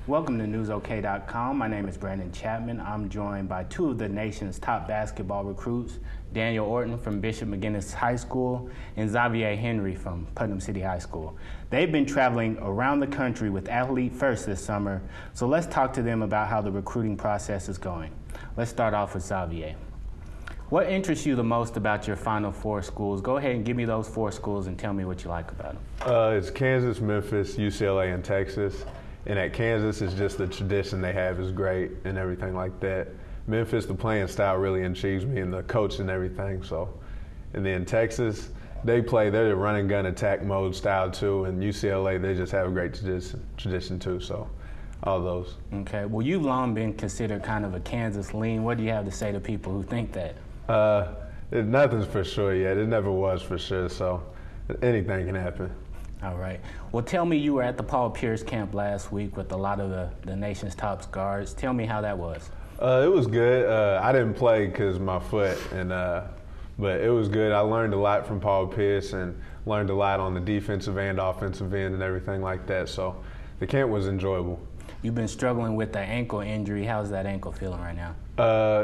Welcome to newsok.com. My name is Brandon Chapman. I'm joined by two of the nation's top basketball recruits, Daniel Orton from Bishop McGinnis High School and Xavier Henry from Putnam City High School. They've been traveling around the country with Athlete First this summer, so let's talk to them about how the recruiting process is going. Let's start off with Xavier. What interests you the most about your Final Four schools? Go ahead and give me those four schools and tell me what you like about them. It's Kansas, Memphis, UCLA, and Texas. And at Kansas, it's just the tradition they have is great and everything like that. Memphis, the playing style really intrigues me and the coach and everything. So, and then Texas, they're the run and gun attack mode style too. And UCLA, they just have a great tradition too. So, all those. Okay. Well, you've long been considered kind of a Kansas lean. What do you have to say to people who think that? Nothing's for sure yet. It never was for sure. So, anything can happen. All right. Well, tell me, you were at the Paul Pierce camp last week with a lot of the nation's top guards. Tell me how that was. It was good. I didn't play because of my foot, but it was good. I learned a lot from Paul Pierce and learned a lot on the defensive and offensive end and everything like that. So the camp was enjoyable. You've been struggling with the ankle injury. How's that ankle feeling right now?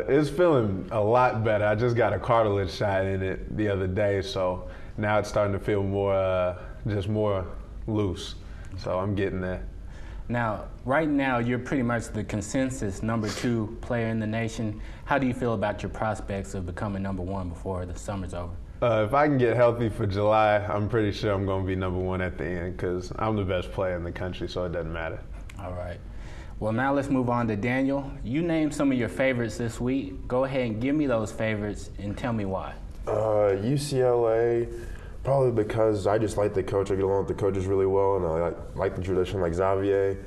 It's feeling a lot better. I just got a cartilage shot in it the other day, so now it's starting to feel more loose. So I'm getting there. Now, right now, you're pretty much the consensus number 2 player in the nation. How do you feel about your prospects of becoming number 1 before the summer's over? If I can get healthy for July, I'm pretty sure I'm going to be number 1 at the end because I'm the best player in the country, so it doesn't matter. All right. Well, now let's move on to Daniel. You named some of your favorites this week. Go ahead and give me those favorites and tell me why. UCLA, probably because I just like the coach. I get along with the coaches really well, and I like the tradition, like Xavier.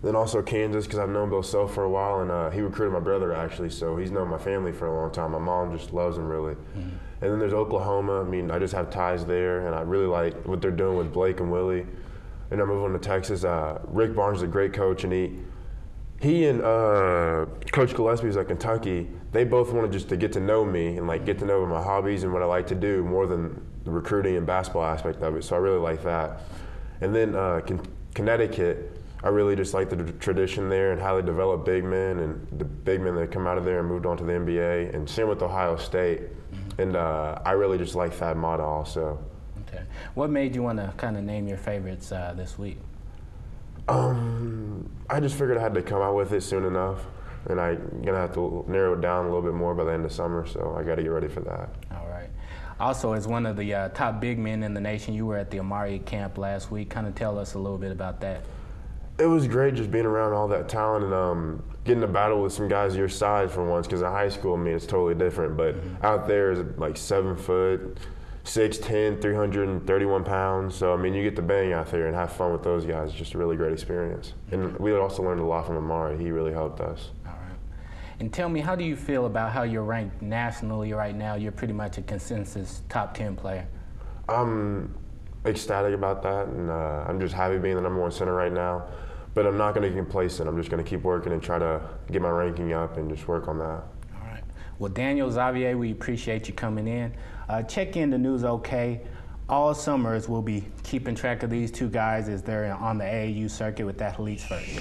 Then also Kansas, because I've known Bill Self for a while, and he recruited my brother, actually, so he's known my family for a long time. My mom just loves him, really. Mm-hmm. And then there's Oklahoma. I mean, I just have ties there, and I really like what they're doing with Blake and Willie. And I'm moving to Texas. Rick Barnes is a great coach, and he and Coach Gillespie, who's at Kentucky, they both wanted just to get to know me and like get to know my hobbies and what I like to do more than the recruiting and basketball aspect of it. So I really like that. And then Connecticut, I really just like the tradition there and how they develop big men and the big men that come out of there and moved on to the NBA. And same with Ohio State. Mm-hmm. And I really just like that model also. Okay. What made you want to kind of name your favorites this week? I just figured I had to come out with it soon enough, and I'm going to have to narrow it down a little bit more by the end of summer, so I got to get ready for that. All right. Also, as one of the top big men in the nation, you were at the Amari camp last week. Kind of tell us a little bit about that. It was great just being around all that talent and getting to battle with some guys your size for once, because in high school, I mean, it's totally different, but out there is like 7 foot, 6'10", 331 pounds. So, I mean, you get to bang out there and have fun with those guys. It's just a really great experience. And we also learned a lot from Amari. He really helped us. All right. And tell me, how do you feel about how you're ranked nationally right now? You're pretty much a consensus top 10 player. I'm ecstatic about that, and I'm just happy being the number 1 center right now. But I'm not going to get complacent. I'm just going to keep working and try to get my ranking up and just work on that. All right. Well, Daniel, Xavier, we appreciate you coming in. Check in to News OK. All summers, we'll be keeping track of these two guys as they're on the AAU circuit with Athletes First.